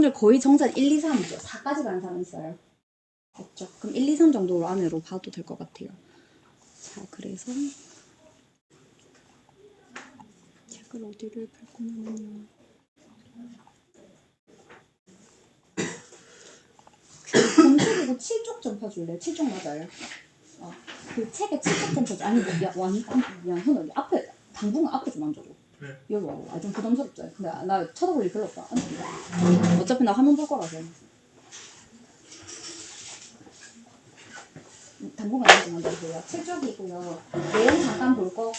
오늘 거의 정산 1, 2, 3이죠. 4까지 가는 사람 있어요. 없죠. 그럼 1, 2, 3 정도 안으로 봐도 될 것 같아요. 자, 그래서 책을 어디를 펼 거냐면요. 그 검색이고 7쪽 좀 펴줄래? 7쪽 맞아요. 그 책에 7쪽 좀 펴줘. 아니, 야, 현우, 앞에, 당분간 앞에 좀 앉아줘. 네. 여기 와. 아, 좀 부담스럽지? 근데 나 쳐다볼 일 별로 없다. 어차피 나 화면 볼 거라서. 당분간 여기 좀 앉아주세요. 7쪽이고요. 내용 잠깐 볼 거고,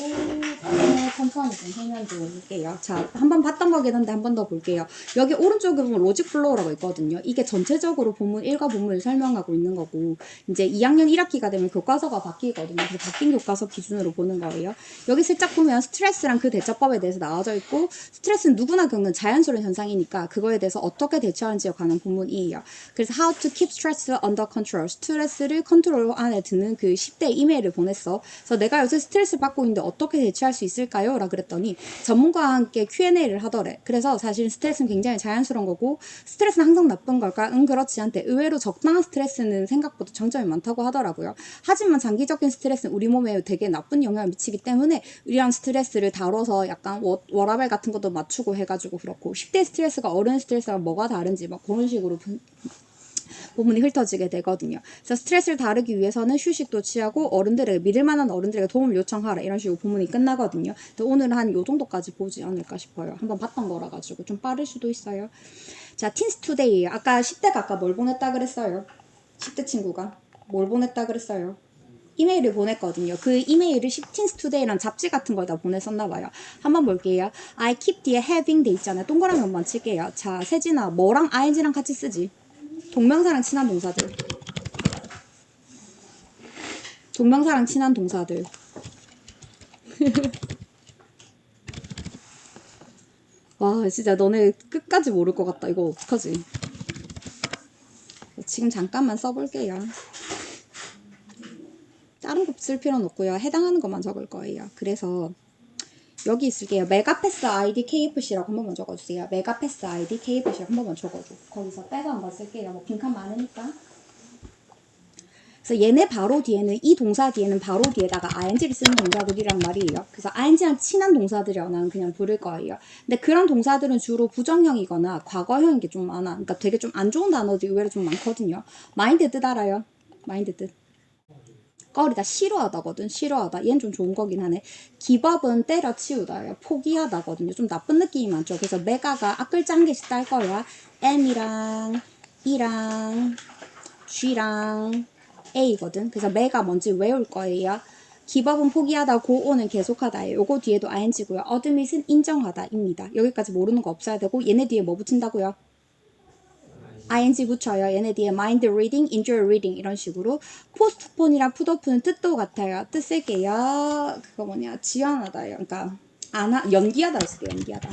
나중에 천천히 좀 설명 좀 해볼게요. 자, 한번 봤던 거긴 한데 한 번 더 볼게요. 여기 오른쪽에 보면 로직 플로우라고 있거든요. 이게 전체적으로 본문 1과 본문을 설명하고 있는 거고, 이제 2학년 1학기가 되면 교과서가 바뀌거든요. 그래서 바뀐 교과서 기준으로 보는 거예요. 여기 슬쩍 보면 스트레스랑 그 대처법에 대해서 나와져 있고, 스트레스는 누구나 겪는 자연스러운 현상이니까 그거에 대해서 어떻게 대처하는지에 관한 본문이에요. 그래서 How to keep stress under control. 스트레스를 컨트롤 안에 드는 그 10대 이메일을 보냈어. 그래서 내가 요새 스트레스 받고 있는데 어떻게 대처할 수 있을까요? 라고 그랬더니 전문가와 함께 Q&A를 하더래. 그래서 사실 스트레스는 굉장히 자연스러운 거고 스트레스는 항상 나쁜 걸까? 그렇지 않대. 의외로 적당한 스트레스는 생각보다 장점이 많다고 하더라고요. 하지만 장기적인 스트레스는 우리 몸에 되게 나쁜 영향을 미치기 때문에 이런 스트레스를 다뤄서 약간 워라밸 같은 것도 맞추고 해가지고 그렇고 10대 스트레스가 어른 스트레스가 뭐가 다른지 막 그런 식으로 부분이 훑어지게 되거든요. 그래서 스트레스를 다루기 위해서는 휴식도 취하고 어른들에게 믿을 만한 어른들에게 도움을 요청하라 이런 식으로 부문이 끝나거든요. 근데 오늘은 한 요 정도까지 보지 않을까 싶어요. 한번 봤던 거라 가지고 좀 빠를 수도 있어요. 자, 틴스 투데이예요. 아까 10대가 아까 뭘 보냈다 그랬어요? 10대 친구가 뭘 보냈다 그랬어요? 이메일을 보냈거든요. 그 이메일을 틴스 투데이란 잡지 같은 거에다 보냈었나 봐요. 한번 볼게요. I keep 뒤에 having 돼 있잖아요. 동그라미 한번 칠게요. 자, 세진아 뭐랑 ing랑 같이 쓰지? 동명사랑 친한 동사들. 동명사랑 친한 동사들. 와, 진짜 너네 끝까지 모를 것 같다. 이거 어떡하지? 지금 잠깐만 써볼게요. 다른 거 쓸 필요는 없고요. 해당하는 것만 적을 거예요. 그래서 여기 있을게요. 메가패스 ID KFC라고 한 번만 적어주세요. 메가패스 ID KFC라고 한 번만 적어줘. 거기서 빼서 한번 쓸게요. 뭐 빈칸 많으니까. 그래서 얘네 바로 뒤에는 이 동사 뒤에는 바로 뒤에다가 ing를 쓰는 동사들이란 말이에요. 그래서 ing랑 친한 동사들이라고 나는 그냥 부를 거예요. 근데 그런 동사들은 주로 부정형이거나 과거형인 게 좀 많아. 그러니까 되게 좀 안 좋은 단어들이 의외로 좀 많거든요. 마인드 뜻 알아요? 마인드 뜻. 꺼리다 싫어하다거든. 싫어하다. 얘는 좀 좋은 거긴 하네. 기법은 때려치우다예요. 포기하다거든요. 좀 나쁜 느낌이 많죠. 그래서 메가가 앞글자 한 개씩 딸 거야. M이랑 E랑 G랑 A거든. 그래서 메가 뭔지 외울 거예요. 기법은 포기하다, 고온은 계속하다예요. 요거 뒤에도 ing고요. 어드밋은 인정하다입니다. 여기까지 모르는 거 없어야 되고 얘네 뒤에 뭐 붙인다고요? ing 붙여요. 얘네 뒤에 mind reading, enjoy reading 이런 식으로. postpone이랑 put오프는 뜻도 같아요. 뜻 쓸게요. 그거 뭐냐 지연하다예요. 그러니까 연기하다 쓸게요. 연기하다.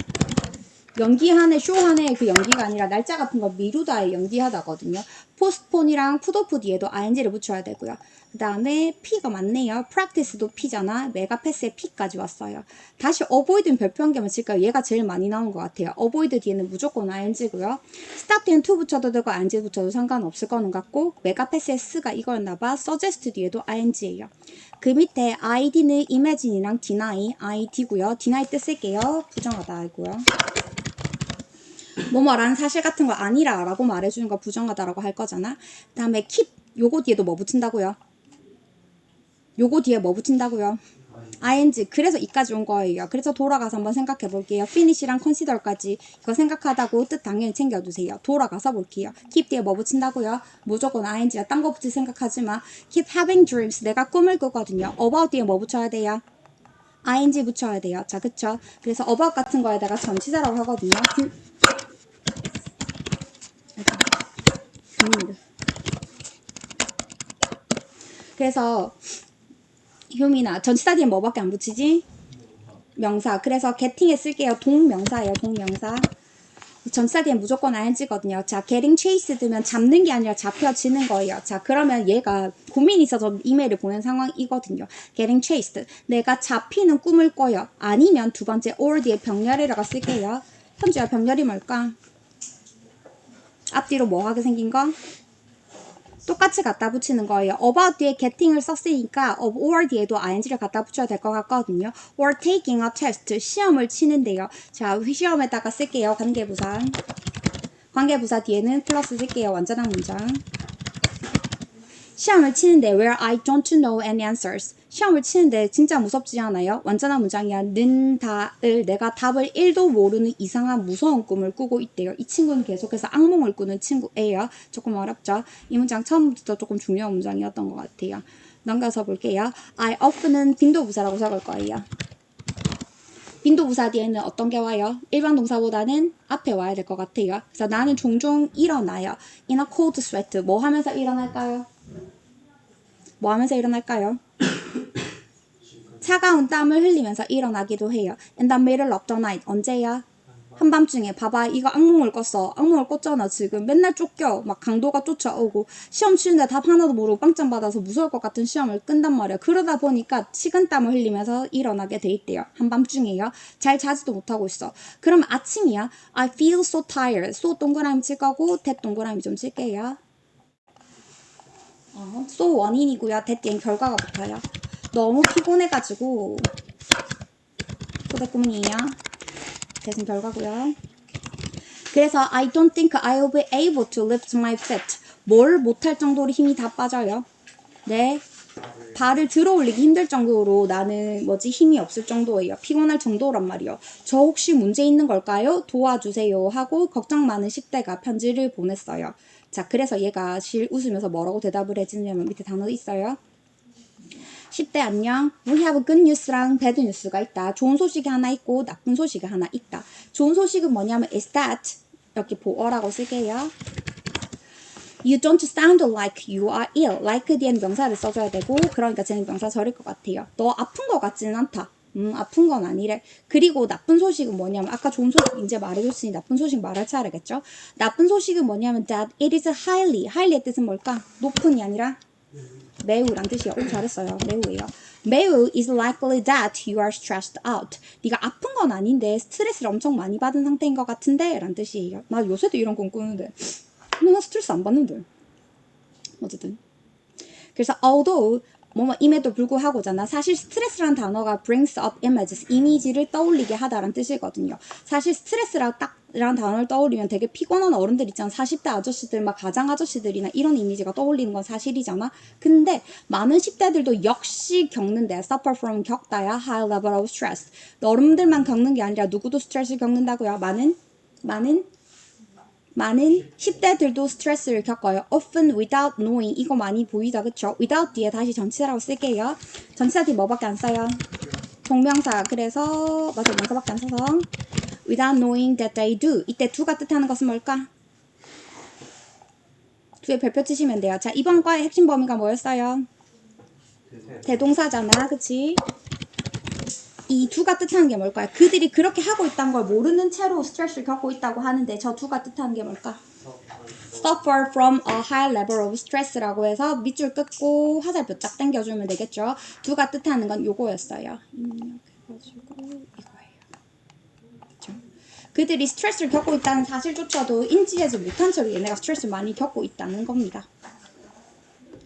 연기하네, 쇼하네 그 연기가 아니라 날짜 같은 거 미루다에 연기하다거든요. postpone이랑 put오프 뒤에도 ing를 붙여야 되고요. 그 다음에 P가 맞네요. practice도 P잖아. 메가패스에 P까지 왔어요. 다시 avoid는 별표 한 개만 칠까요? 얘가 제일 많이 나온 것 같아요. avoid 뒤에는 무조건 ing고요. start 뒤에는 to 붙여도 되고 ing 붙여도 상관없을 거는 같고 메가패스의 S가 이거였나봐. suggest 뒤에도 ing예요. 그 밑에 id는 imagine이랑 deny, id고요. deny 뜻 쓸게요. 부정하다고요. 뭐뭐라는 사실 같은 거 아니라 라고 말해주는 거 부정하다라고 할 거잖아. 그 다음에 keep 요거 뒤에도 뭐 붙인다고요? 요거 뒤에 뭐 붙인다고요? ing. 그래서 이까지 온 거예요. 그래서 돌아가서 한번 생각해 볼게요. finish랑 consider까지 이거 생각하다고 뜻 당연히 챙겨두세요. 돌아가서 볼게요. keep 뒤에 뭐 붙인다고요? 무조건 ing야. 딴 거 붙일 생각하지 마. keep having dreams. 내가 꿈을 꾸거든요. about 뒤에 뭐 붙여야 돼요? ing 붙여야 돼요. 자, 그쵸? 그래서 about 같은 거에다가 전치사라고 하거든요. 그래서 효민아 전치사 뒤에 뭐밖에 안 붙이지? 명사. 그래서 getting에 쓸게요. 동명사예요. 동명사. 전치사 뒤에 무조건 ing거든요. 자, getting chased면 잡는 게 아니라 잡혀지는 거예요. 자, 그러면 얘가 고민이 있어서 이메일을 보낸 상황이거든요. getting chased. 내가 잡히는 꿈을 꿔요. 아니면 두 번째 or 뒤에 병렬이라고 쓸게요. 현주야, 병렬이 뭘까? 앞뒤로 뭐 하게 생긴 거? 똑같이 갖다 붙이는 거예요. about 뒤에 getting을 썼으니까 of or 뒤에도 ing를 갖다 붙여야 될 것 같거든요. or taking a test, 시험을 치는데요. 자, 시험에다가 쓸게요. 관계부사. 관계부사 뒤에는 플러스 쓸게요. 완전한 문장. 시험을 치는데 where I don't know any answers. 시험을 치는데 진짜 무섭지 않아요? 완전한 문장이야. 는 다을 내가 답을 1도 모르는 이상한 무서운 꿈을 꾸고 있대요. 이 친구는 계속해서 악몽을 꾸는 친구예요. 조금 어렵죠? 이 문장 처음부터 조금 중요한 문장이었던 것 같아요. 넘겨서 볼게요. I often은 빈도부사라고 적을 거예요. 빈도부사 뒤에는 어떤 게 와요? 일반 동사보다는 앞에 와야 될 것 같아요. 그래서 나는 종종 일어나요. In a cold sweat. 뭐 하면서 일어날까요? 뭐 하면서 일어날까요? 차가운 땀을 흘리면서 일어나기도 해요. In the middle of the night. 언제야? 한밤중에. 봐봐, 이거 악몽을 꿨어. 악몽을 꿨잖아. 지금 맨날 쫓겨. 막 강도가 쫓아오고 시험 치는데 답 하나도 모르고 빵점 받아서 무서울 것 같은 시험을 끈단 말이야. 그러다 보니까 식은땀을 흘리면서 일어나게 돼 있대요. 한밤중에요. 잘 자지도 못하고 있어. 그럼 아침이야. I feel so tired. so 동그라미 칠 거고 that 동그라미 좀 칠게요. so 원인이고요. that 뒤엔 결과가 붙어요. 너무 피곤해가지고 소대꾸문이에요. 대신 결과고요. 그래서 I don't think I'll be able to lift my feet. 뭘 못할 정도로 힘이 다 빠져요. 네. 발을 들어 올리기 힘들 정도로 나는 힘이 없을 정도예요. 피곤할 정도란 말이요. 저 혹시 문제 있는 걸까요? 도와주세요 하고 걱정 많은 10대가 편지를 보냈어요. 자, 그래서 얘가 실 웃으면서 뭐라고 대답을 해주냐면 밑에 단어 있어요. 10대 안녕. We have good news랑 bad news가 있다. 좋은 소식이 하나 있고 나쁜 소식이 하나 있다. 좋은 소식은 뭐냐면 is that 이렇게 보어라고 쓸게요. You don't sound like you are ill. like 뒤에는 명사를 써줘야 되고 그러니까 쟤는 명사 절일 것 같아요. 너 아픈 것 같지는 않다. 아픈 건 아니래. 그리고 나쁜 소식은 뭐냐면 아까 좋은 소식 이제 말해줬으니 나쁜 소식 말할 차례겠죠. 나쁜 소식은 뭐냐면 that it is highly. highly의 뜻은 뭘까? 높은이 아니라 매우란 뜻이야. 오, 잘했어요. 매우예요. 매우 is likely that you are stressed out. 네가 아픈 건 아닌데 스트레스를 엄청 많이 받은 상태인 것 같은데 라는 뜻이에요. 나 요새도 이런 꿈 꾸는데 근데 나 스트레스 안 받는데. 어쨌든 그래서 although 임에도 불구하고잖아. 사실 스트레스란 단어가 brings up images, 이미지를 떠올리게 하다라는 뜻이거든요. 사실 스트레스란 단어를 떠올리면 되게 피곤한 어른들 있잖아. 40대 아저씨들, 막 가장 아저씨들이나 이런 이미지가 떠올리는 건 사실이잖아. 근데 많은 10대들도 역시 겪는데 suffer from 겪다야 high level of stress. 어른들만 겪는 게 아니라 누구도 스트레스를 겪는다고요. 많은 10대들도 스트레스를 겪어요. Often without knowing. 이거 많이 보이다, 그쵸? without 뒤에 다시 전치사라고 쓸게요. 전치사 뒤에 뭐밖에 안 써요? 동명사. 그래서 맞아, 명사밖에 안 써서 without knowing that they do. 이때 do가 뜻하는 것은 뭘까? do의 별표 치시면 돼요. 자, 이번 과의 핵심 범위가 뭐였어요? 대동사잖아, 그치? 이 do가 뜻하는 게 뭘까요? 그들이 그렇게 하고 있다는 걸 모르는 채로 스트레스를 겪고 있다고 하는데 저 do가 뜻하는 게 뭘까? suffer from a high level of stress라고 해서 밑줄 끊고 화살표 쫙 당겨주면 되겠죠. do가 뜻하는 건 요거였어요. 입력해가지고 이거예요. 그렇죠? 그들이 스트레스를 겪고 있다는 사실조차도 인지하지 못한 채로 얘네가 스트레스를 많이 겪고 있다는 겁니다.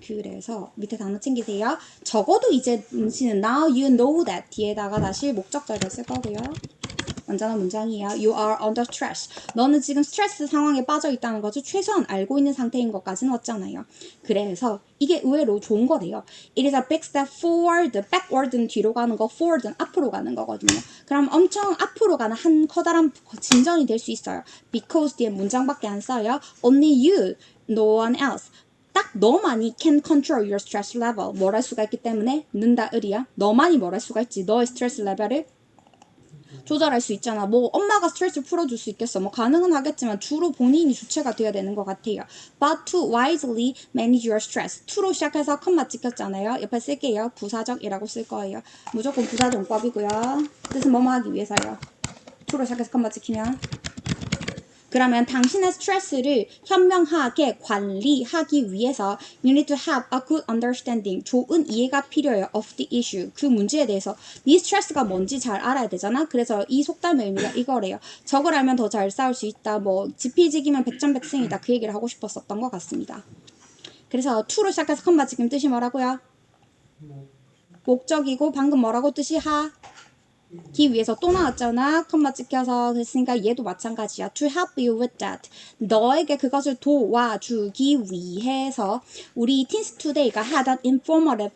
그래서 밑에 단어 챙기세요. 적어도 이제 문치는 now you know that 뒤에다가 다시 목적절을 쓸 거고요. 완전한 문장이에요. You are under stress. 너는 지금 스트레스 상황에 빠져 있다는 것을 최소한 알고 있는 상태인 것까지는 왔잖아요. 그래서 이게 의외로 좋은 거래요. It is a big step forward. backward는 뒤로 가는 거, forward는 앞으로 가는 거거든요. 그럼 엄청 앞으로 가는 한 커다란 진전이 될 수 있어요. Because 뒤에 문장밖에 안 써요. Only you, no one else. 딱 너만이 can control your stress level. 뭘 할 수가 있기 때문에 는다 을이야. 너만이 뭘 할 수가 있지. 너의 스트레스 레벨을 조절할 수 있잖아. 엄마가 스트레스를 풀어줄 수 있겠어. 가능은 하겠지만 주로 본인이 주체가 되어야 되는 것 같아요. But to wisely manage your stress. to로 시작해서 컴마 찍혔잖아요. 옆에 쓸게요. 부사적이라고 쓸 거예요. 무조건 부사정법이고요. 뜻은 뭐뭐 하기 위해서요. to로 시작해서 컴마 찍히면 그러면 당신의 스트레스를 현명하게 관리하기 위해서 you need to have a good understanding. 좋은 이해가 필요해요. of the issue. 그 문제에 대해서. 네 스트레스가 뭔지 잘 알아야 되잖아. 그래서 이 속담의 의미가 이거래요. 적을 알면 더 잘 싸울 수 있다. 뭐 지피지기면 백전백승이다. 그 얘기를 하고 싶었었던 것 같습니다. 그래서 to로 시작해서 컴마 지금 뜻이 뭐라고요? 목적이고 방금 뭐라고 뜻이 하기 위해서 또 나왔잖아. 컴마 찍혀서. 그랬으니까 얘도 마찬가지야. To help you with that. 너에게 그것을 도와주기 위해서 우리 Teens Today가 had an informative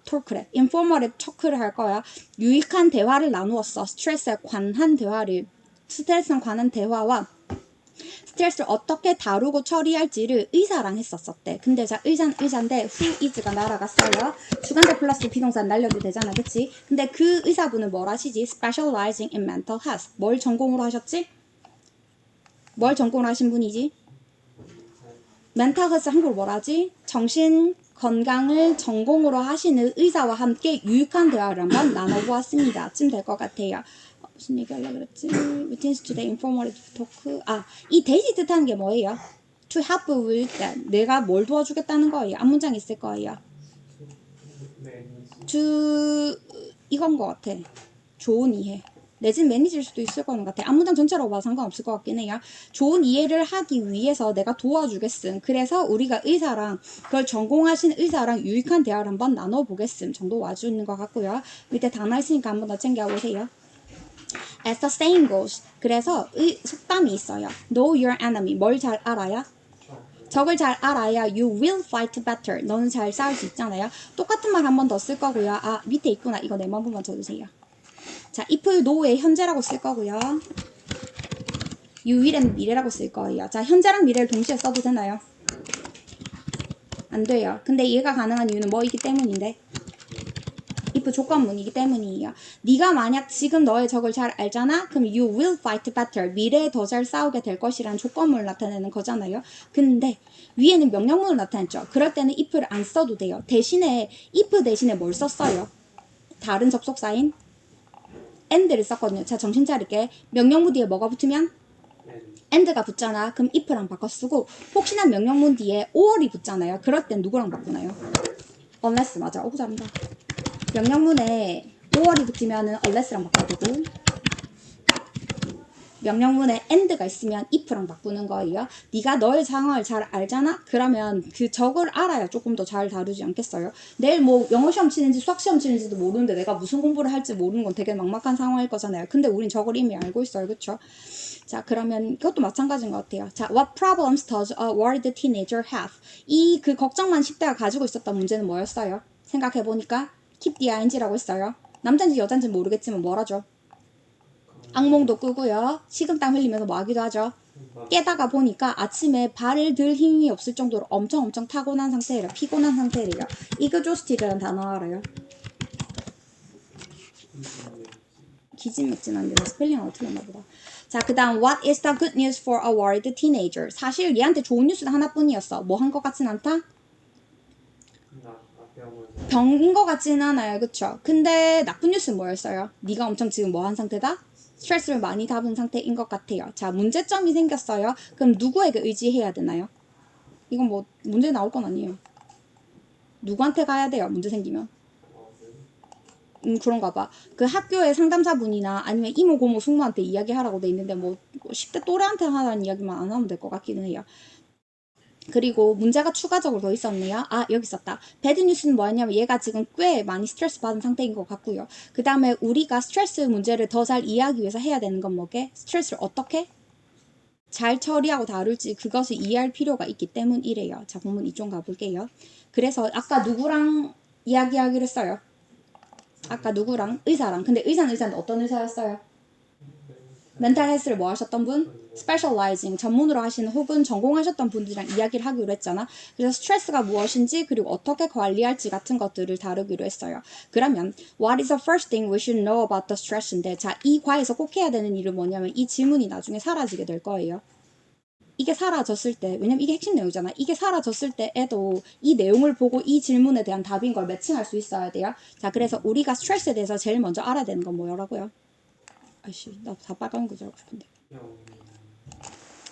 talk래. informative talk를 할 거야. 유익한 대화를 나누었어. 스트레스에 관한 대화를. 스트레스에 관한 대화와 스트레스를 어떻게 다루고 처리할지를 의사랑 했었었대. 근데 자 의사는 의사인데 who is가 날아갔어요. 주관자 플러스 비동사 날려도 되잖아. 그치? 근데 그 의사분은 뭘 하시지? Specializing in mental health. 뭘 전공으로 하셨지? 뭘 전공으로 하신 분이지? mental health 한국어로 뭘 하지? 정신 건강을 전공으로 하시는 의사와 함께 유익한 대화를 한번 나눠보았습니다. 쯤 될 것 같아요. 무슨 얘기 하려고 그랬지? Witness to the informative talk. 이 대시 뜻하는 게 뭐예요? To help with that. 내가 뭘 도와주겠다는 거예요. 앞문장 있을 거예요. To 이건 것 같아. 좋은 이해. 내진 매니지일 수도 있을 거는 같아. 앞문장 전체로 봐도 상관없을 것 같긴 해요. 좋은 이해를 하기 위해서 내가 도와주겠음. 그래서 우리가 의사랑 그걸 전공하신 의사랑 유익한 대화를 한번 나눠보겠음 정도 와주는 것 같고요. 밑에 단어 있으니까 한번 더 챙겨보세요. As the saying goes. 그래서 속담이 있어요. Know your enemy. 뭘 잘 알아야? 적을 잘 알아야 you will fight better. 너는 잘 싸울 수 있잖아요. 똑같은 말 한 번 더 쓸 거고요. 밑에 있구나. 이거 네 번만 쳐주세요. 자, if know의 현재라고 쓸 거고요. you will은 미래라고 쓸 거예요. 자, 현재랑 미래를 동시에 써도 되나요? 안 돼요. 근데 얘가 가능한 이유는 뭐이기 때문인데? if 조건문이기 때문이에요. 네가 만약 지금 너의 적을 잘 알잖아? 그럼 you will fight better. 미래에 더 잘 싸우게 될 것이라는 조건문을 나타내는 거잖아요. 근데 위에는 명령문을 나타냈죠. 그럴 때는 if를 안 써도 돼요. 대신에 if 대신에 뭘 썼어요? 다른 접속사인 and를 썼거든요. 자, 정신 차릴게. 명령문 뒤에 뭐가 붙으면? and가 붙잖아. 그럼 if랑 바꿔 쓰고 혹시나 명령문 뒤에 or이 붙잖아요. 그럴 땐 누구랑 바꾸나요? unless 맞아. 오, 잘한다. 명령문에 5월이 붙으면은 unless랑 바꿔도 되고 명령문에 and가 있으면 if랑 바꾸는 거예요. 네가 너의 상황을 잘 알잖아? 그러면 그 적을 알아야 조금 더 잘 다루지 않겠어요? 내일 뭐 영어 시험 치는지 수학 시험 치는지도 모르는데 내가 무슨 공부를 할지 모르는 건 되게 막막한 상황일 거잖아요. 근데 우린 적을 이미 알고 있어요. 그쵸? 자, 그러면 그것도 마찬가지인 것 같아요. 자, what problems does a worried teenager have? 이 그 걱정만 10대가 가지고 있었던 문제는 뭐였어요? 생각해보니까 keep the ing라고 했어요. 남자인지 여자인지 모르겠지만 뭐라죠? 악몽도 꾸고요. 식은땀 흘리면서 뭐 하기도 하죠. 깨다가 보니까 아침에 발을 들 힘이 없을 정도로 엄청 타고난 상태래요. 피곤한 상태래요. 이그조스티라는 단어 알아요? 기진맥진한데 스펠링은 어떻게 했나 보다. 자, 그 다음 What is the good news for a worried teenager? 사실 얘한테 좋은 뉴스는 하나뿐이었어. 뭐 한 것 같진 않다? 병인 것 같지는 않아요. 그쵸? 근데 나쁜 뉴스는 뭐였어요? 네가 엄청 지금 뭐 한 상태다? 스트레스를 많이 받은 상태인 것 같아요. 자, 문제점이 생겼어요. 그럼 누구에게 의지해야 되나요? 이건 뭐 문제 나올 건 아니에요. 누구한테 가야 돼요? 문제 생기면. 그런가 봐. 그 학교의 상담사분이나 아니면 이모, 고모, 숙모한테 이야기하라고 돼 있는데 뭐 10대 또래한테 하라는 이야기만 안 하면 될 것 같기는 해요. 그리고 문제가 추가적으로 더 있었네요. 여기 있었다. 배드 뉴스는 뭐였냐면 얘가 지금 꽤 많이 스트레스 받은 상태인 것 같고요. 그 다음에 우리가 스트레스 문제를 더 잘 이해하기 위해서 해야 되는 건 뭐게? 스트레스를 어떻게 잘 처리하고 다룰지 그것을 이해할 필요가 있기 때문이래요. 자, 본문 이쪽 가볼게요. 그래서 아까 누구랑 이야기하기로 했어요? 아까 누구랑? 의사랑. 근데 의사는 어떤 의사였어요? 멘탈 헬스를 뭐 하셨던 분? 스페셜라이징 전문으로 하시는 혹은 전공하셨던 분들이랑 이야기를 하기로 했잖아. 그래서 스트레스가 무엇인지 그리고 어떻게 관리할지 같은 것들을 다루기로 했어요. 그러면 What is the first thing we should know about the stress인데 자, 이 과에서 꼭 해야 되는 일은 뭐냐면 이 질문이 나중에 사라지게 될 거예요. 이게 사라졌을 때, 왜냐면 이게 핵심 내용이잖아. 이게 사라졌을 때에도 이 내용을 보고 이 질문에 대한 답인 걸 매칭할 수 있어야 돼요. 자, 그래서 우리가 스트레스에 대해서 제일 먼저 알아야 되는 건 뭐라고요? 아이씨, 나 다 빨간 거 줄 알고 싶은데.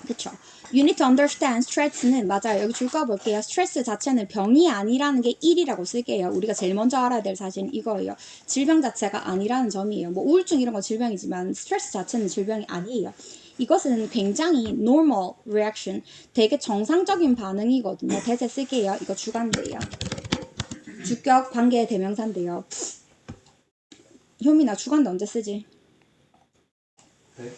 그쵸? You need to understand stress는 맞아요. 여기 줄 거 볼게요. 스트레스 자체는 병이 아니라는 게 1이라고 쓸게요. 우리가 제일 먼저 알아야 될 사실은 이거예요. 질병 자체가 아니라는 점이에요. 뭐 우울증 이런 건 질병이지만 스트레스 자체는 질병이 아니에요. 이것은 굉장히 normal reaction, 되게 정상적인 반응이거든요. 대세 쓸게요. 이거 주관대예요. 주격 관계 대명사인데요. 효민아, 주관대 언제 쓰지? 네?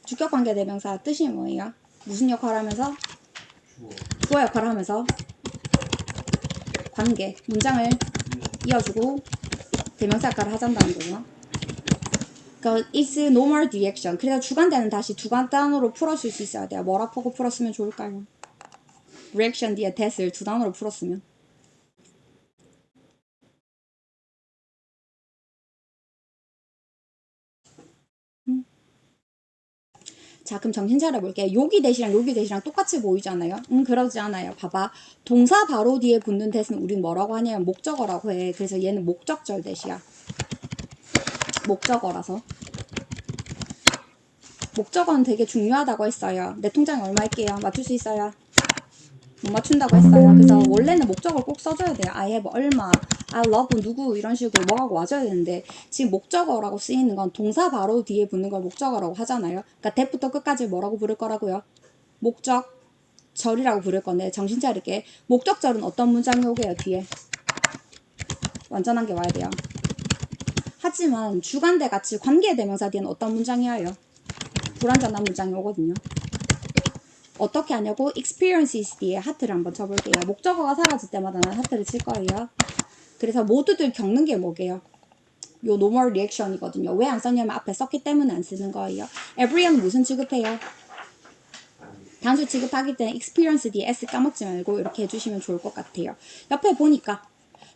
주격 관계 대명사 뜻이 뭐예요? 무슨 역할을 하면서? 주어. 주어 역할을 하면서 관계, 문장을 이어주고 대명사 역할을 하잔다는 거죠. 그러니까 it's normal reaction. 그래서 주관대는 다시 두 단어로 풀어줄 수 있어야 돼요. 뭐라고 풀었으면 좋을까요? reaction 뒤에 that을 두 단어로 풀었으면. 자, 그럼 정신 차려볼게요. 여기 대시랑 똑같이 보이잖아요. 그러지 않아요. 봐봐. 동사 바로 뒤에 붙는 that은 우린 뭐라고 하냐면 목적어라고 해. 그래서 얘는 목적절 that이야. 목적어라서. 목적어는 되게 중요하다고 했어요. 내 통장에 얼마 할게요. 맞출 수 있어요? 못 맞춘다고 했어요. 그래서 원래는 목적어를 꼭 써줘야 돼요. I have 얼마, I love 누구 이런 식으로 뭐하고 와줘야 되는데 지금 목적어라고 쓰이는 건 동사 바로 뒤에 붙는 걸 목적어라고 하잖아요. 그러니까 that부터 끝까지 뭐라고 부를 거라고요? 목적절이라고 부를 건데 정신 차릴게. 목적절은 어떤 문장이 오게요? 뒤에 완전한 게 와야 돼요. 하지만 주관대 같이 관계대명사 뒤에는 어떤 문장이 와요? 불완전한 문장이 오거든요. 어떻게 하냐고 experiences 뒤에 하트를 한번 쳐볼게요. 목적어가 사라질 때마다 난 하트를 칠 거예요. 그래서 모두들 겪는 게 뭐게요? 요 normal reaction이거든요. 왜 안 썼냐면 앞에 썼기 때문에 안 쓰는 거예요. everyone은 무슨 취급해요? 단수 취급하기 때문에 experience 뒤에 s 까먹지 말고 이렇게 해주시면 좋을 것 같아요. 옆에 보니까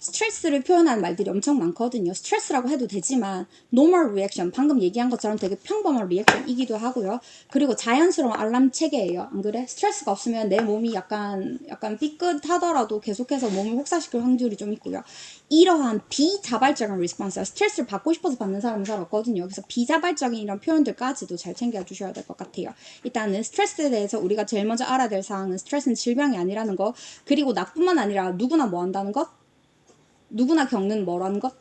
스트레스를 표현하는 말들이 엄청 많거든요. 스트레스라고 해도 되지만 normal reaction, 방금 얘기한 것처럼 되게 평범한 리액션이기도 하고요. 그리고 자연스러운 알람 체계예요. 안 그래? 스트레스가 없으면 내 몸이 약간 삐끗하더라도 계속해서 몸을 혹사시킬 확률이 좀 있고요. 이러한 비자발적인 리스폰스, 스트레스를 받고 싶어서 받는 사람은 잘 없거든요. 그래서 비자발적인 이런 표현들까지도 잘 챙겨주셔야 될 것 같아요. 일단은 스트레스에 대해서 우리가 제일 먼저 알아야 될 사항은 스트레스는 질병이 아니라는 거, 그리고 나뿐만 아니라 누구나 뭐 한다는 것? 누구나 겪는 뭐라는 것?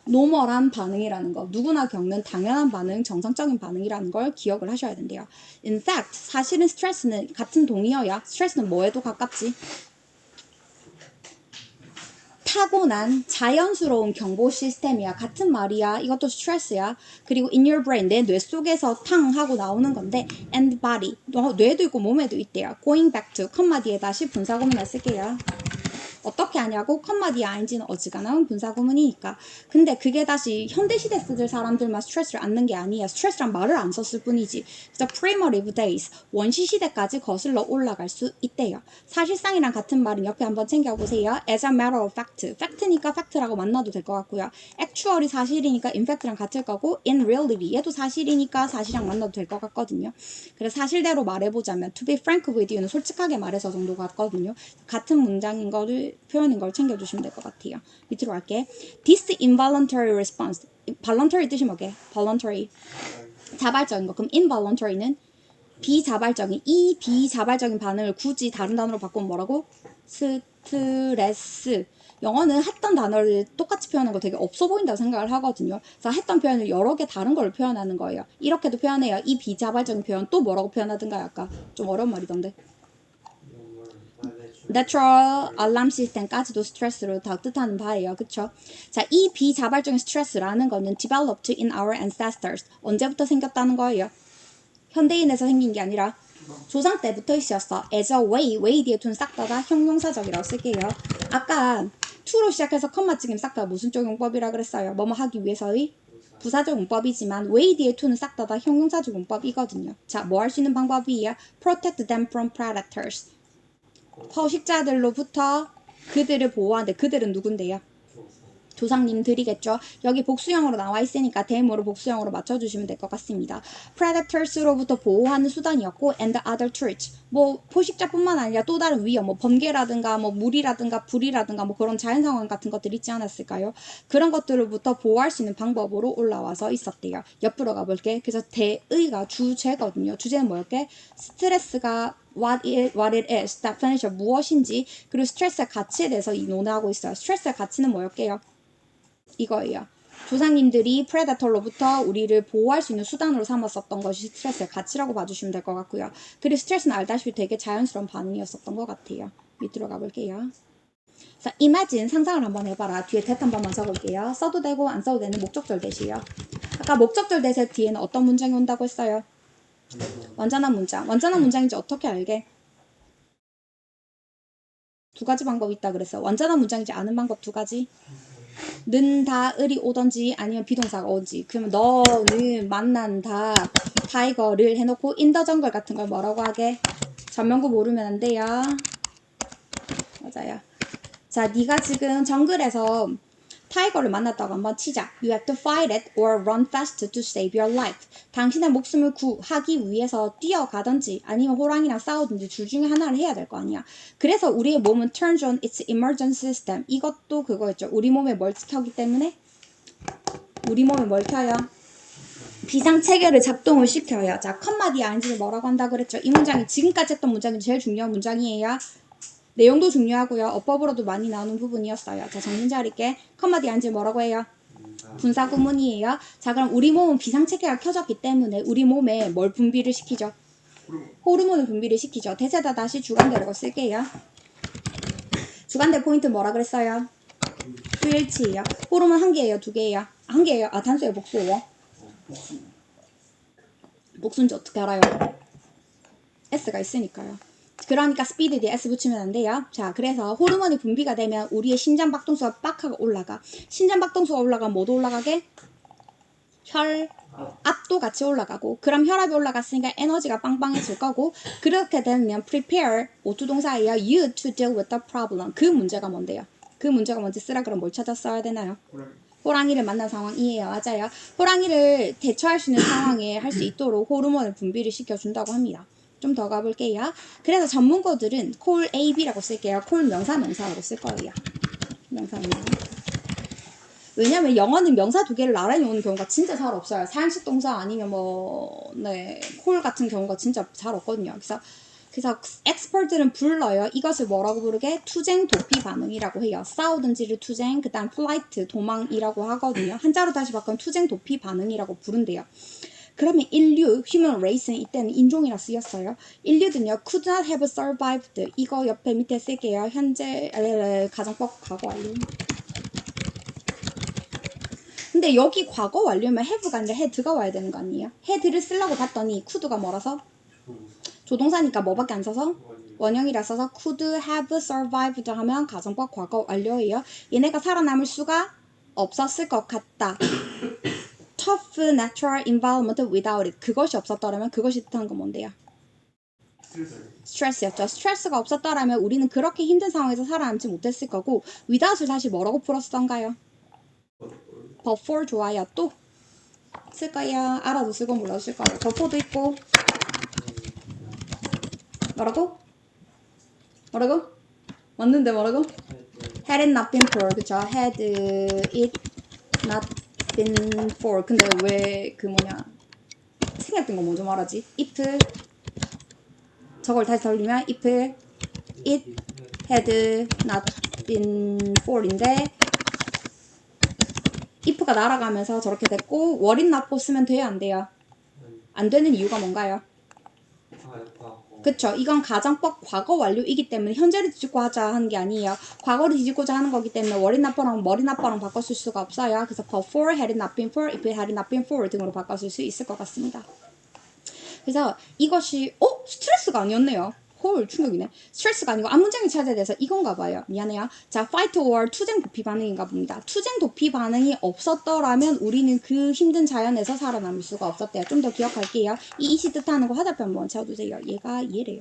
노멀한 반응이라는 거. 누구나 겪는 당연한 반응, 정상적인 반응이라는 걸 기억을 하셔야 된대요. In fact, 사실은 스트레스는 같은 동의어야. 스트레스는 뭐에도 가깝지? 타고난 자연스러운 경보 시스템이야. 같은 말이야. 이것도 스트레스야. 그리고 in your brain, 내 뇌 속에서 탕 하고 나오는 건데 and body, 뇌도 있고 몸에도 있대요. going back to, 컴마 뒤에 다시 분사구문을 쓸게요. 어떻게 하냐고? 컴마 뒤에 ing는 어지간하면 분사구문이니까. 근데 그게 다시 현대시대 쓰들 사람들만 스트레스를 안는 게 아니야. 스트레스란 말을 안 썼을 뿐이지. 그래서 primitive days, 원시시대까지 거슬러 올라갈 수 있대요. 사실상이랑 같은 말은 옆에 한번 챙겨보세요. as a matter of fact, fact니까 fact라고 만나도 될 것 같고요. actual이 사실이니까 in fact랑 같을 거고 in reality, 얘도 사실이니까 사실이랑 만나도 될 것 같거든요. 그래서 사실대로 말해보자면 to be frank with you는 솔직하게 말해서 정도 같거든요. 같은 문장인 거를 표현인 걸 챙겨주시면 될 것 같아요. 밑으로 갈게. This involuntary response. voluntary 뜻이 뭐게? voluntary. 자발적인 거. 그럼 involuntary는 비자발적인, 이 비자발적인 반응을 굳이 다른 단어로 바꾸면 뭐라고? 스트레스. 영어는 했던 단어를 똑같이 표현하는 거 되게 없어 보인다고 생각을 하거든요. 그래서 했던 표현을 여러 개 다른 걸 표현하는 거예요. 이렇게도 표현해요. 이 비자발적인 표현 또 뭐라고 표현하던가요? 아까 좀 어려운 말이던데. Natural alarm system까지도 스트레스로 다 뜻하는 바예요. 그쵸? 자, 이 비자발적인 스트레스라는 거는 developed in our ancestors. 언제부터 생겼다는 거예요? 현대인에서 생긴 게 아니라 조상 때부터 있었어. as a way, way 뒤에 둔 싹 다가 형용사적이라고 쓸게요. 아까 to로 시작해서 컴마 찍으면 싹 다 무슨 쪽 용법이라 그랬어요? 뭐뭐 하기 위해서의 부사적 용법이지만 way 뒤에 to는 싹 다가 형용사적 용법이거든요. 자, 뭐 할 수 있는 방법이야? protect them from predators. 포식자들로부터 그들을 보호하는데 그들은 누군데요? 조상님 드리겠죠. 여기 복수형으로 나와 있으니까 대모로 복수형으로 맞춰주시면 될 것 같습니다. Predators로부터 보호하는 수단이었고 and other threats. 뭐 포식자뿐만 아니라 또 다른 위험, 뭐 번개라든가 뭐 물이라든가 불이라든가 뭐 그런 자연 상황 같은 것들 있지 않았을까요? 그런 것들로부터 보호할 수 있는 방법으로 올라와서 있었대요. 옆으로 가볼게. 그래서 대의가 주제거든요. 주제는 뭐였게? 스트레스가 what it is, definition 무엇인지, 그리고 스트레스의 가치에 대해서 논하고 있어요. 스트레스의 가치는 뭐였게요? 이거예요. 조상님들이 프레다тор로부터 우리를 보호할 수 있는 수단으로 삼았었던 것이 스트레스의 가치라고 봐주시면 될 것 같고요. 그리고 스트레스는 알다시피 되게 자연스러운 반응이었었던 것 같아요. 밑으로 가볼게요. 자, imagine 상상을 한번 해봐라. 뒤에 that 한 번만 써볼게요. 써도 되고 안 써도 되는 목적절 대시요. 아까 목적절 대세 뒤에는 어떤 문장이 온다고 했어요? 완전한 문장. 완전한 문장인지 어떻게 알게? 두 가지 방법이 있다 그랬어. 완전한 문장인지 아는 방법 두 가지. 는 다을이 오던지 아니면 비동사가 오지. 그러면 너는 만난다 타이거를 해놓고 인더정글 같은 걸 뭐라고 하게? 전면구 모르면 안 돼요. 맞아요. 자, 네가 지금 정글에서 타이거를 만났다고 한번 치자. You have to fight it or run fast to save your life. 당신의 목숨을 구하기 위해서 뛰어가든지 아니면 호랑이랑 싸우든지 둘 중에 하나를 해야 될 거 아니야. 그래서 우리의 몸은 turns on its emergency system. 이것도 그거였죠. 우리 몸에 뭘 켜기 때문에? 우리 몸에 뭘 켜요? 비상체계를 작동을 시켜요. 자, 컴마디 아인지를 뭐라고 한다 그랬죠? 이 문장이 지금까지 했던 문장이 제일 중요한 문장이에요. 내용도 중요하고요. 어법으로도 많이 나오는 부분이었어요. 자, 정신 차릴게. 컴마디 아인지 뭐라고 해요? 분사 구문이에요. 자, 그럼 우리 몸은 비상체계가 켜졌기 때문에 우리 몸에 뭘 분비를 시키죠? 호르몬을 분비를 시키죠. 대세다 다시 주관대라고 쓸게요. 주관대 포인트 뭐라 그랬어요? 수일치예요. 호르몬 한 개예요? 두 개예요? 한 개예요. 아, 단수예요? 복수예요? 복수인지 어떻게 알아요? S가 있으니까요. 그러니까 스피드 뒤에 S 붙이면 안 돼요. 자, 그래서 호르몬이 분비가 되면 우리의 심장 박동수가 빡하고 올라가. 심장 박동수가 올라가면 뭐도 올라가게? 혈압도 같이 올라가고, 그럼 혈압이 올라갔으니까 에너지가 빵빵해질 거고, 그렇게 되면 prepare 오투동사예요. You to deal with the problem. 그 문제가 뭔데요? 그 문제가 뭔지 쓰라 그럼 뭘 찾았어야 되나요? 호랑이를 만난 상황이에요. 맞아요. 호랑이를 대처할 수 있는 상황에 할 수 있도록 호르몬을 분비를 시켜준다고 합니다. 좀 더 가볼게요. 그래서 전문가들은 call A, B라고 쓸게요. call 명사라고 쓸 거예요. 명사. 왜냐면 영어는 명사 두 개를 나란히 오는 경우가 진짜 잘 없어요. 사양식 동사 아니면 call 같은 경우가 진짜 잘 없거든요. 그래서 엑스퍼트는 불러요. 이것을 뭐라고 부르게? 투쟁 도피 반응이라고 해요. 싸우든지를 투쟁, 그 다음 플라이트, 도망이라고 하거든요. 한자로 다시 바꾸면 투쟁 도피 반응이라고 부른대요. 그러면 인류, human race는 이때는 인종이라 쓰였어요. 인류는요, could not have survived. 이거 옆에 밑에 쓸게요. 현재, 가정법 과거 완료. 근데 여기 과거 완료면 have가 아니라 had가 와야 되는 거 아니에요? had를 쓰려고 봤더니 could가 뭐라서? 조동사니까 뭐밖에 안 써서? 원형이라 써서 could have survived 하면 가정법 과거 완료예요. 얘네가 살아남을 수가 없었을 것 같다. tough natural environment without it. 그것이 없었더라면 그것이 뜻하는 건 뭔데요? 스트레스였죠. 스트레스가 없었더라면 우리는 그렇게 힘든 상황에서 살아남지 못했을 거고 without을 다시 뭐라고 풀었던가요? but for 좋아요. 또 쓸 거예요. 알아도 쓰고 몰라도 쓸 거예요. but for도 있고 뭐라고? 맞는데 뭐라고? had it not been for 그쵸? had it not been for 근데 왜 생략된 거 먼저 말하지? if 저걸 다시 돌리면 if it had not been for인데 if가 날아가면서 저렇게 됐고 were it not for 쓰면 돼요 안 돼요? 안 되는 이유가 뭔가요? 그쵸. 이건 가정법 과거 완료이기 때문에 현재를 뒤집고 하자 하는 게 아니에요. 과거를 뒤집고자 하는 거기 때문에 were it not for랑 were it not for랑 바꿨을 수가 없어요. 그래서 but for, had it not been for, if it had not been for 등으로 바꿨을 수 있을 것 같습니다. 그래서 이것이 스트레스가 아니었네요. 헐 충격이네. 스트레스가 아니고 앞문장이 찾아야 돼서 이건가 봐요. 미안해요. 자, fight or 투쟁 도피 반응인가 봅니다. 투쟁 도피 반응이 없었더라면 우리는 그 힘든 자연에서 살아남을 수가 없었대요. 좀 더 기억할게요. 이 이시 뜻하는 거 화살표 한번 채워두세요. 얘가 얘래요.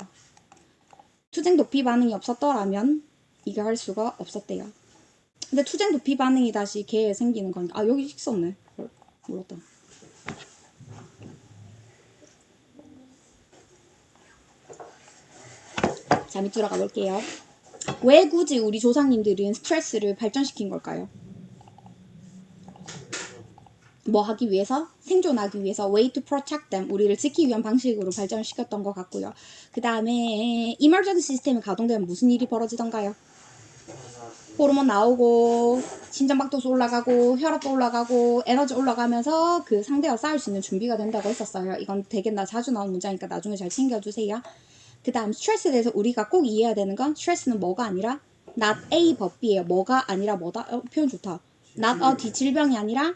투쟁 도피 반응이 없었더라면 이거 할 수가 없었대요. 근데 투쟁도 비반응이 다시 개에 생기는 거니까. 아, 여기 있었네. 몰랐다. 자, 밑으로 가볼게요. 왜 굳이 우리 조상님들은 스트레스를 발전시킨 걸까요? 뭐 하기 위해서? 생존하기 위해서 way to protect them, 우리를 지키기 위한 방식으로 발전시켰던 것 같고요. 그 다음에 emergency 시스템이 가동되면 무슨 일이 벌어지던가요? 호르몬 나오고 심장박도수 올라가고 혈압도 올라가고 에너지 올라가면서 그 상대와 싸울 수 있는 준비가 된다고 했었어요. 이건 되게 자주 나오는 문장이니까 나중에 잘 챙겨주세요. 그 다음 스트레스에 대해서 우리가 꼭 이해해야 되는 건 스트레스는 뭐가 아니라 not A but B예요. 뭐가 아니라 뭐다? 표현 좋다. not a 질병이 아니라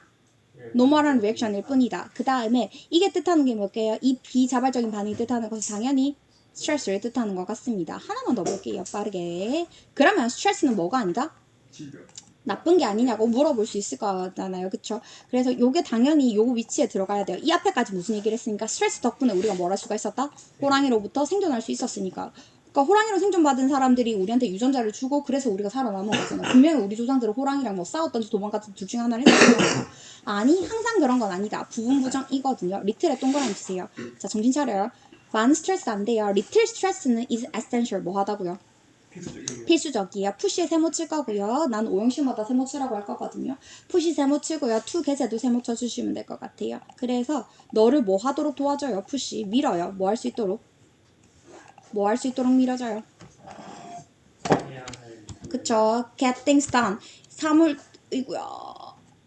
노멀한 리액션일 뿐이다. 그 다음에 이게 뜻하는 게 뭘게요? 이 비자발적인 반응이 뜻하는 것은 당연히 스트레스를 뜻하는 것 같습니다. 하나만 더 볼게요. 빠르게. 그러면 스트레스는 뭐가 아니다? 질병. 나쁜 게 아니냐고 물어볼 수 있을 거잖아요. 그쵸? 그래서 요게 당연히 요 위치에 들어가야 돼요. 이 앞에까지 무슨 얘기를 했으니까 스트레스 덕분에 우리가 뭘 할 수가 있었다? 호랑이로부터 생존할 수 있었으니까. 그러니까 호랑이로 생존받은 사람들이 우리한테 유전자를 주고 그래서 우리가 살아남은 거잖아. 분명히 우리 조상들은 호랑이랑 뭐 싸웠던지 도망갔던지 둘 중에 하나를 했었거든요. 아니, 항상 그런 건 아니다. 부분부정이거든요. 리틀에 동그라미 치세요. 자, 정신 차려요. 많은 스트레스 안 돼요. 리틀 스트레스는 is essential. 뭐 하다고요? 필수적이에요. 푸시에 세모 칠 거고요. 난 오형식마다 세모 치라고 할 거거든요. 푸시 세모 치고요. 투 개제도 세모 쳐주시면 될 것 같아요. 그래서 너를 뭐 하도록 도와줘요? 푸시 밀어요. 뭐 할 수 있도록? 뭐 할 수 있도록 밀어줘요? 그쵸. get things done.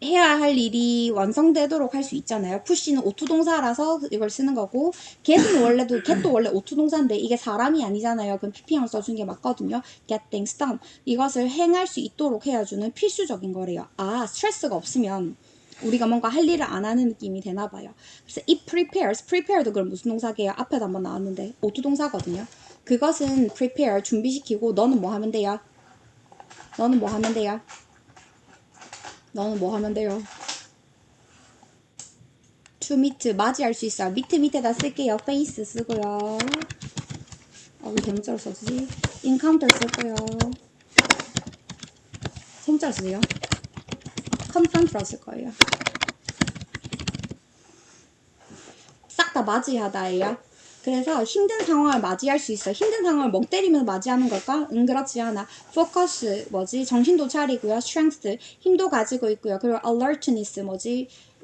해야 할 일이 완성되도록 할 수 있잖아요. 푸시는 오투 동사라서 이걸 쓰는 거고, get은 get도 원래 오투 동사인데 이게 사람이 아니잖아요. 그럼 pp형을 써준 게 맞거든요. get things done. 이것을 행할 수 있도록 해야주는 필수적인 거래요. 아, 스트레스가 없으면 우리가 뭔가 할 일을 안 하는 느낌이 되나 봐요. 그래서 it prepare도 그럼 무슨 동사게요? 앞에도 한번 나왔는데 오투 동사거든요. 그것은 prepare, 준비시키고 너는 뭐 하면 돼요? 너는 뭐 하면 돼요? 너는 뭐 하면 돼요? to meet, 맞이할 수 있어요. 밑에다 쓸게요. face 쓰고요. 왜 대문자로 써주지? encounter 쓸고요. 소문자로 쓰세요. confront라고 쓸 거예요. 싹 다 맞이하다예요. 그래서 힘든 상황을 맞이할 수 있어요. 힘든 상황을 멍 때리면서 맞이하는 걸까? 그렇지 않아. focus, 정신도 차리고요. strength, 힘도 가지고 있고요. 그리고 alertness,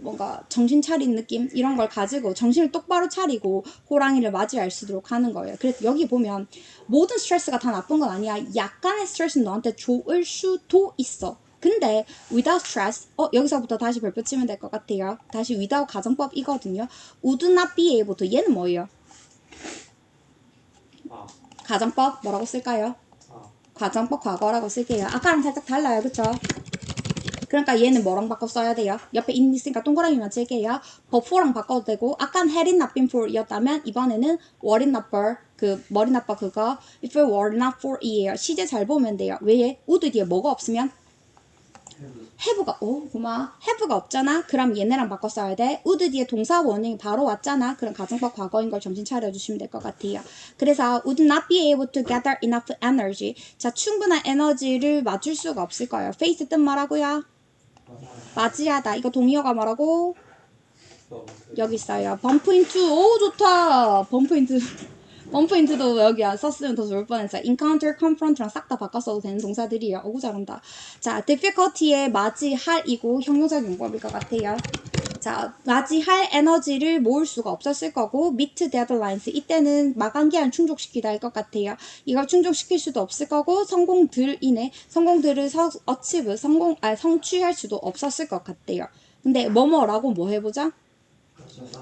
뭔가 정신 차린 느낌? 이런 걸 가지고 정신을 똑바로 차리고 호랑이를 맞이할 수 있도록 하는 거예요. 그래서 여기 보면 모든 스트레스가 다 나쁜 건 아니야. 약간의 스트레스는 너한테 좋을 수도 있어. 근데 without stress, 여기서부터 다시 별표 치면 될 것 같아요. 다시 without 가정법이거든요. would not be able to, 얘는 뭐예요? 가정법 뭐라고 쓸까요? 가정법 과거라고 쓸게요. 아까랑 살짝 달라요. 그쵸? 그러니까 얘는 뭐랑 바꿔 써야 돼요? 옆에 있으니까 동그라미만 칠게요. but for랑 바꿔도 되고, 아까는 had it not been for 이었다면 이번에는 were it not for, 머리 나빠 그거 if it were not for 이에요. 시제 잘 보면 돼요. 왜? would 뒤에 뭐가 없으면? have가 have가 없잖아. 그럼 얘네랑 바꿔 써야 돼. would 뒤에 동사 원형이 바로 왔잖아. 그럼 가정법 과거인 걸 정신 차려주시면 될 것 같아요. 그래서 would not be able to gather enough energy. 자, 충분한 에너지를 맞출 수가 없을 거예요. face 뜻 뭐라고요? 맞이하다. 이거 동의어가 뭐라고? 여기 있어요. bump into. 오, 좋다. bump into도 여기 썼으면 더 좋을 뻔했어요. encounter, confront랑 싹 다 바꿔 써도 되는 동사들이에요. 어구, 잘한다. 자, difficulty에 맞이할이고 형용사 용법일 것 같아요. 자, 맞이할 에너지를 모을 수가 없었을 거고, meet deadlines. 이때는 마감기한 충족시키다일 것 같아요. 이걸 충족시킬 수도 없을 거고, 성공들을 achieve, 성취할 수도 없었을 것 같아요. 근데 뭐뭐라고 뭐 해보자?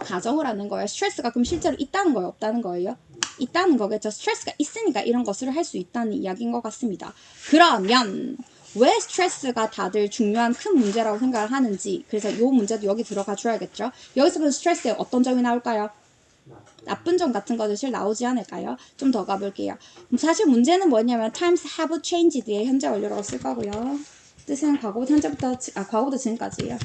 가정을 하는 거예요. 스트레스가 그럼 실제로 있다는 거예요? 없다는 거예요? 있다는 거겠죠. 스트레스가 있으니까 이런 것을 할 수 있다는 이야기인 것 같습니다. 그러면 왜 스트레스가 다들 중요한 큰 문제라고 생각을 하는지, 그래서 이 문제도 여기 들어가 줘야겠죠. 여기서 그 스트레스에 어떤 점이 나올까요? 나쁜 점 같은 것들 나오지 않을까요? 좀 더 가볼게요. 사실 문제는 뭐냐면 times have changed의 현재 완료라고 쓸 거고요. 뜻은 과거부터 지금까지예요.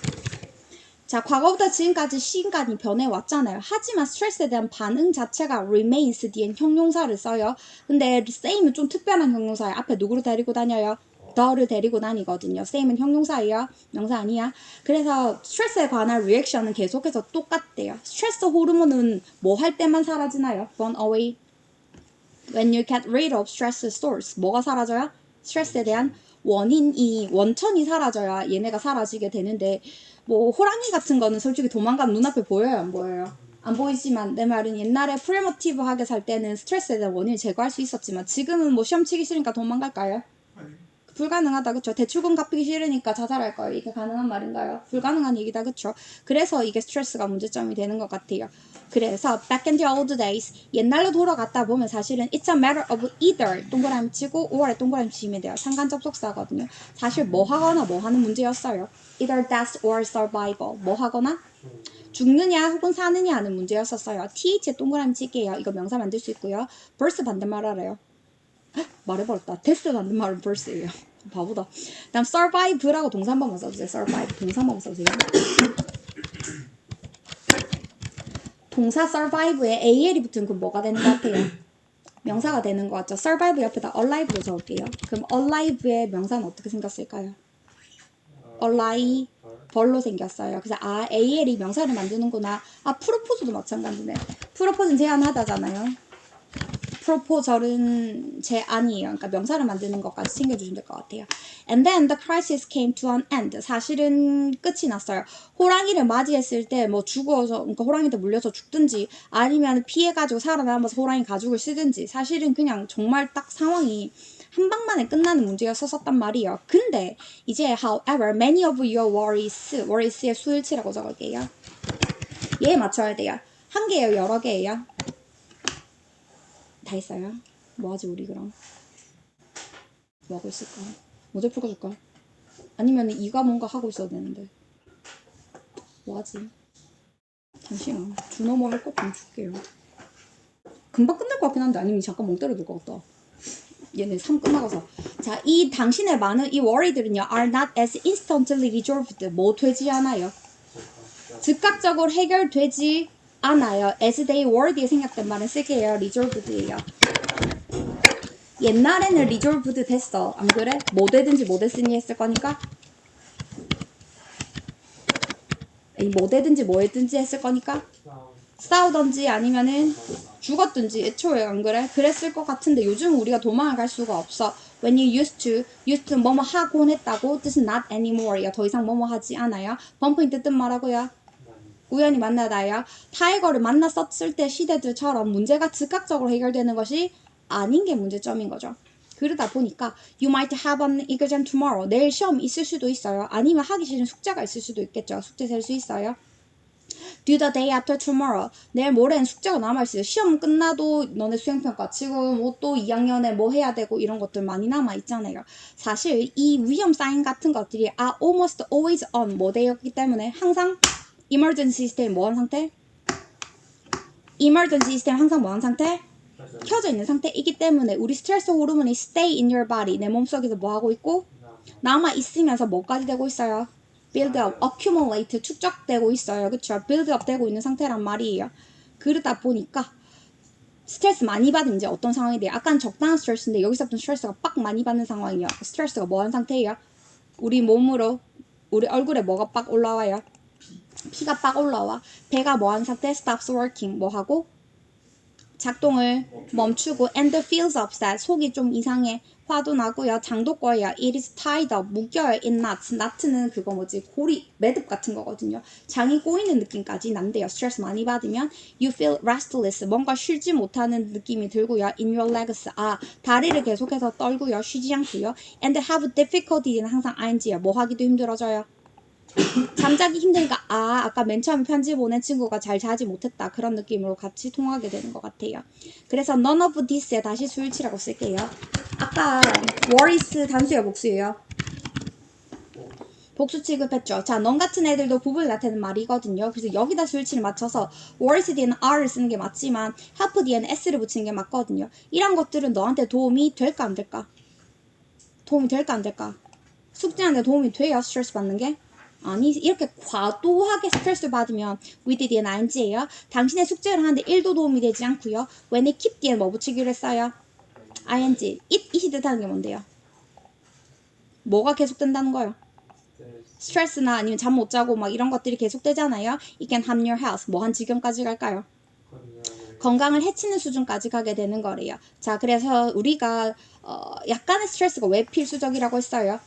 자, 과거부터 지금까지 시간이 변해왔잖아요. 하지만 스트레스에 대한 반응 자체가 remains 뒤엔 형용사를 써요. 근데 same은 좀 특별한 형용사예요. 앞에 누구를 데리고 다녀요? 더를 데리고 다니거든요. same은 형용사예요. 명사 아니야. 그래서 스트레스에 관한 리액션은 계속해서 똑같대요. 스트레스 호르몬은 뭐 할 때만 사라지나요? Gone away. When you get rid of stress source. 뭐가 사라져요? 스트레스에 대한 원천이 사라져야 얘네가 사라지게 되는데 뭐 호랑이 같은 거는 솔직히 도망가면 눈앞에 보여요? 안 보여요? 안 보이지만 내 말은 옛날에 프리모티브하게 살 때는 스트레스에 대한 원인을 제거할 수 있었지만 지금은 뭐 시험 치기 싫으니까 도망갈까요? 불가능하다 그쵸? 대출금 갚기 싫으니까 자살할 거예요. 이게 가능한 말인가요? 불가능한 얘기다 그쵸? 그래서 이게 스트레스가 문제점이 되는 것 같아요. 그래서 back in the old days 옛날로 돌아갔다 보면 사실은 it's a matter of either 동그라미 치고 5월에 동그라미 치면 돼요. 상관 접속사거든요. 사실 뭐 하거나 뭐 하는 문제였어요. either death or survival 뭐 하거나 죽느냐 혹은 사느냐 하는 문제였었어요. th에 동그라미 칠게요. 이거 명사 만들 수 있고요. verse 반대말 알아요. 말해버렸다. death 반대말은 verse예요. 바보다. 다음 survive라고 동사 한 번만 써주세요. survive 동사 한 번만 써주세요. 동사 survive에 al이 붙은 그 뭐가 되는 것 같아요? 명사가 되는 것 같죠? survive 옆에다 alive로 적을게요. 그럼 alive의 명사는 어떻게 생겼을까요? alive 벌로 생겼어요. 그래서 아 al이 명사를 만드는구나. 아 프로포즈도 마찬가지네. 프로포즈는 제안하다잖아요. 프로포절은 제안이에요. 그러니까 명사를 만드는 것까지 챙겨주시면 될 것 같아요. And then the crisis came to an end. 사실은 끝이 났어요. 호랑이를 맞이했을 때 뭐 죽어서 그러니까 호랑이한테 물려서 죽든지 아니면 피해가지고 살아남아서 호랑이 가죽을 쓰든지 사실은 그냥 정말 딱 상황이 한 방만에 끝나는 문제였었단 말이에요. 근데 이제 however many of your worries의 수일치라고 적을게요. 얘에 맞춰야 돼요. 한 개예요? 여러 개예요? 다 있어요. 뭐하지 우리 그럼? 뭐하고 있을까? 모델 풀어줄까? 아니면 이가 뭔가 하고 있어야 되는데 뭐하지? 잠시만 주노모 할 것 좀 줄게요. 금방 끝날 것 같긴 한데 아니면 잠깐 멍 때려둘 것 같다. 얘네 3 끝나가서 자, 이 당신의 많은 이 worry들은요 are not as instantly resolved 뭐 되지 않아요. 즉각적으로 해결되지 않아요. as they were 뒤에 생략된 말은 쓸게요. resolved예요. 옛날에는 resolved 됐어. 안 그래? 뭐 되든지 뭐 됐으니 했을 거니까 뭐 되든지 뭐 했든지 했을 거니까 싸우던지 아니면은 죽었든지 애초에 안 그래? 그랬을 것 같은데 요즘 우리가 도망을 갈 수가 없어. When you used to 뭐뭐 하곤 했다고 뜻은 not anymore. 더 이상 뭐뭐 하지 않아요. 범프인트 뜻 뭐라고요? 우연히 만나다요. 타이거를 만났었을 때 시대들처럼 문제가 즉각적으로 해결되는 것이 아닌 게 문제점인 거죠. 그러다 보니까 you might have an exam tomorrow. 내일 시험 있을 수도 있어요. 아니면 하기 싫은 숙제가 있을 수도 있겠죠. 숙제 셀 수 있어요. due the day after tomorrow. 내일 모레는 숙제가 남아있어요. 시험 끝나도 너네 수행평가 지금 뭐 또 2학년에 뭐 해야 되고 이런 것들 많이 남아있잖아요. 사실 이 위험 사인 같은 것들이 are almost always on 뭐 되었기 때문에 항상 emergency system 뭐한 상태? emergency system 항상 뭐한 상태? 켜져 있는 상태이기 때문에 우리 스트레스 호르몬이 stay in your body 내 몸속에서 뭐 하고 있고 남아 있으면서 뭐까지 되고 있어요? build up, accumulate 축적되고 있어요. 그쵸? build up 되고 있는 상태란 말이에요. 그러다 보니까 스트레스 많이 받은 이제 어떤 상황이 돼요? 아까는 적당한 스트레스인데 여기서부터 스트레스가 빡 많이 받는 상황이에요. 스트레스가 뭐한 상태예요? 우리 몸으로 우리 얼굴에 뭐가 빡 올라와요? 피가 빡 올라와. 배가 뭐한 상태? stops working 뭐하고? 작동을 멈추고 and feels upset 속이 좀 이상해 화도 나고요 장도 꺼요 it is tied up 묶여요 in knots knot는 그거 뭐지 고리 매듭 같은 거거든요 장이 꼬이는 느낌까지 난대요 스트레스 많이 받으면 you feel restless 뭔가 쉬지 못하는 느낌이 들고요 in your legs 아 다리를 계속해서 떨고요 쉬지 않고요 and have difficulty는 항상 ing야 뭐 하기도 힘들어져요 잠자기 힘드니까 아 아까 맨 처음에 편지 보낸 친구가 잘 자지 못했다 그런 느낌으로 같이 통하게 되는 것 같아요. 그래서 none of this에 다시 수일치라고 쓸게요. 아까 worries 단수예요 복수예요? 복수 취급했죠. 자, 넌 같은 애들도 부분을 나타내는 말이거든요. 그래서 여기다 수일치를 맞춰서 worries 뒤에는 R을 쓰는 게 맞지만 help 뒤에는 S를 붙이는 게 맞거든요. 이런 것들은 너한테 도움이 될까 안 될까? 도움이 될까 안 될까? 숙제하는데 도움이 돼요? 스트레스 받는 게? 아니 이렇게 과도하게 스트레스를 받으면 with 뒤엔 ing예요. 당신의 숙제를 하는데 1도 도움이 되지 않고요. when it keep 뒤엔 뭐 붙이기로 했어요? ing. it이 뜻하는 게 뭔데요? 뭐가 계속된다는 거예요? 스트레스나 아니면 잠 못 자고 막 이런 것들이 계속되잖아요. It can harm your health. 뭐 한 지경까지 갈까요? 건강을 해치는 수준까지 가게 되는 거래요. 자, 그래서 우리가 약간의 스트레스가 왜 필수적이라고 했어요?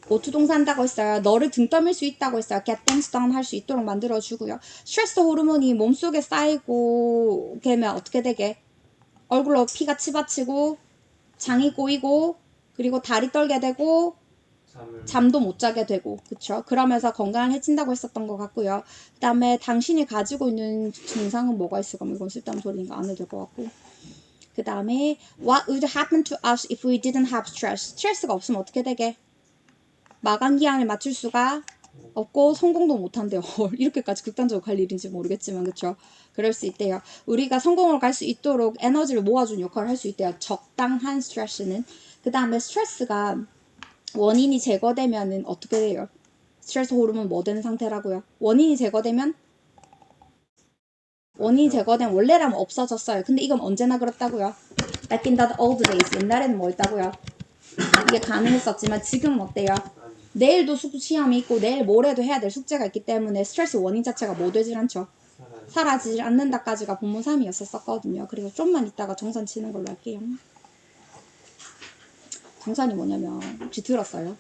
오투 동사한다고 했어요. 너를 등 떠밀 수 있다고 했어요. get things done 할 수 있도록 만들어주고요. 스트레스 호르몬이 몸속에 쌓이고 되면 어떻게 되게? 얼굴로 피가 치받치고 장이 꼬이고 그리고 다리 떨게 되고 잠도 못 자게 되고 그쵸? 그러면서 건강을 해친다고 했었던 것 같고요. 그 다음에 당신이 가지고 있는 증상은 뭐가 있을까? 이건 쓸데없는 소리니까 안 해도 될 것 같고 그 다음에 What would happen to us if we didn't have stress? 스트레스가 없으면 어떻게 되게? 마감 기한을 맞출 수가 없고 성공도 못한대요. 이렇게까지 극단적으로 갈 일인지 모르겠지만 그쵸? 그럴 수 있대요. 우리가 성공을 갈 수 있도록 에너지를 모아주는 역할을 할 수 있대요. 적당한 스트레스는. 그 다음에 스트레스가 원인이 제거되면은 어떻게 돼요? 스트레스 호르몬 뭐 되는 상태라고요? 원인이 제거되면 원래라면 없어졌어요. 근데 이건 언제나 그렇다고요? Back in the old days. 옛날에는 뭐였다고요? 이게 가능했었지만 지금은 어때요? 내일도 시험이 있고 내일 모레도 해야 될 숙제가 있기 때문에 스트레스 원인 자체가 뭐 되질 않죠? 사라지질 않는다까지가 본문 3이었었거든요. 그래서 좀만 이따가 정산 치는 걸로 할게요. 정산이 뭐냐면 혹시 들었어요?